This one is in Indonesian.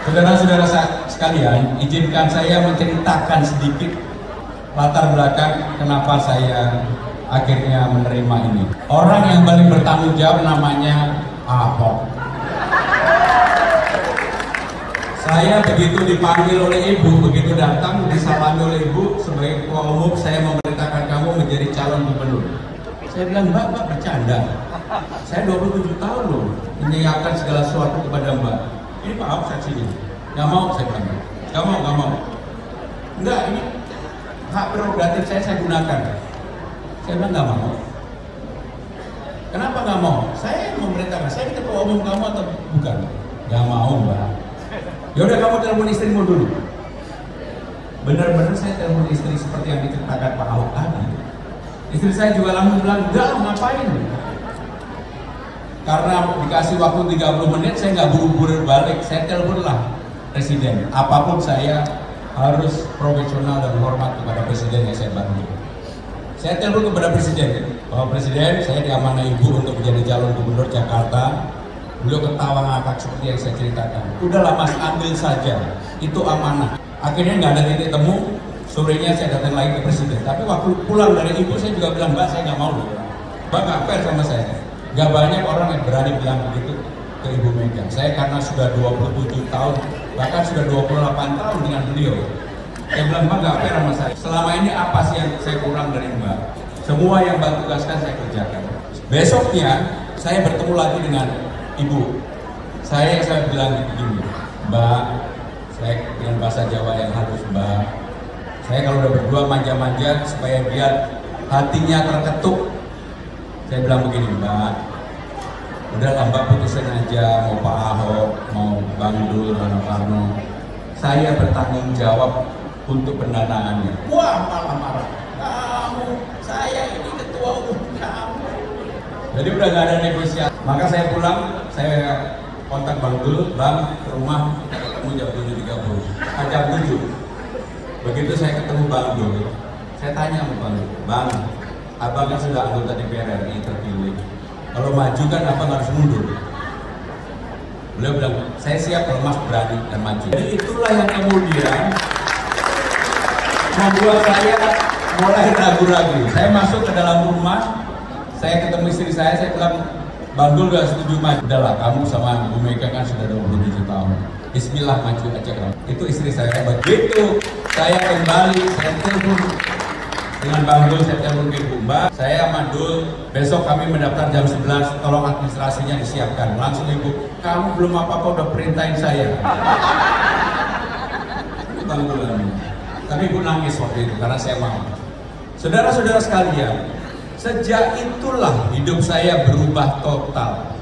Saudara-saudara sekalian, izinkan saya menceritakan sedikit latar belakang kenapa saya akhirnya menerima ini. Orang yang paling bertanggung jawab namanya Ahok. Saya begitu dipanggil oleh ibu, begitu datang disalami oleh ibu sebagai ketua umum, saya memerintahkan kamu menjadi calon gubernur. Saya bilang, Mbak bercanda. Saya 27 tahun loh menyiapkan segala sesuatu kepada Mbak. Ini Pak Ahok saksinya. Nggak mau, saya bilang. Nggak mau. Enggak, ini hak prerogatif saya gunakan. Saya bilang nggak mau. Kenapa nggak mau? Saya memerintahkan, saya ketua umum kamu atau bukan? Nggak mau, Mbak. Yaudah kamu telepon istrimu dulu. Benar-benar saya telepon istri seperti yang diceritakan Pak Ahok tadi. Istri saya juga langsung bilang, enggak, ngapain? Karena dikasih waktu 30 menit, saya nggak buru-buru balik. Saya teleponlah Presiden. Apapun saya harus profesional dan hormat kepada Presiden yang saya bantu. Saya telepon kepada Presiden, Bapak Presiden, saya diamanah Ibu untuk menjadi calon gubernur Jakarta. Beliau ketawa ngakak seperti yang saya ceritakan. Udahlah Mas, ambil saja, itu amanah. Akhirnya nggak ada titik temu. Sorenya saya datang lagi ke Presiden. Tapi waktu pulang dari Ibu saya juga bilang, Mbak saya nggak mau loh. Mbak nggak fair sama saya. Nggak banyak orang yang berani bilang begitu ke Ibu Mega. Saya karena sudah 27 tahun, bahkan sudah 28 tahun dengan beliau. Saya bilang, Mbak nggak fair sama saya. Selama ini apa sih yang saya kurang dari Mbak? Semua yang Mbak tugaskan saya kerjakan. Besoknya saya bertemu lagi dengan Ibu. Saya bilang begini, Mbak, saya dengan bahasa Jawa yang halus, Mbak. Saya kalau udah berdua manja-manja supaya dia hatinya terketuk. Saya bilang begini, Mbak, udahlah Mbak putusin aja, mau Pak Ahok, mau Bang Dul, Bang Karno. Saya bertanggung jawab untuk pendanaannya. Wah, malah marah. Kamu, saya ini ketua umum kamu. Jadi udah gak ada negosiasi. Maka saya pulang, saya kontak Bang Dul, Bang, ke rumah kita ketemu jam 7.30. Jam 7. Begitu saya ketemu Bang Dul, saya tanya sama Bang Dul, Bang, abang kan sudah anggota DPR RI terpilih. Kalau maju kan abang harus mundur. Beliau bilang, saya siap kalau Mas berani dan maju. Jadi itulah yang kemudian membuat saya mulai ragu-ragu. Saya masuk ke dalam rumah, saya ketemu istri saya bilang, Bang Dul gak setuju maju. Udahlah, kamu sama Ibu Mega kan sudah 27 tahun. Bismillah, maju aja kamu. Itu istri saya. Begitu saya kembali, saya telepon dengan Bang Dul, saya telepon ke Ibu, Mbak, saya sama Dul, besok kami mendaftar jam 11, tolong administrasinya disiapkan. Langsung Ibu, kamu belum apa-apa udah perintahin saya. Bang Dul, tapi Ibu nangis waktu itu karena saya mau. Saudara-saudara sekalian, sejak itulah hidup saya berubah total.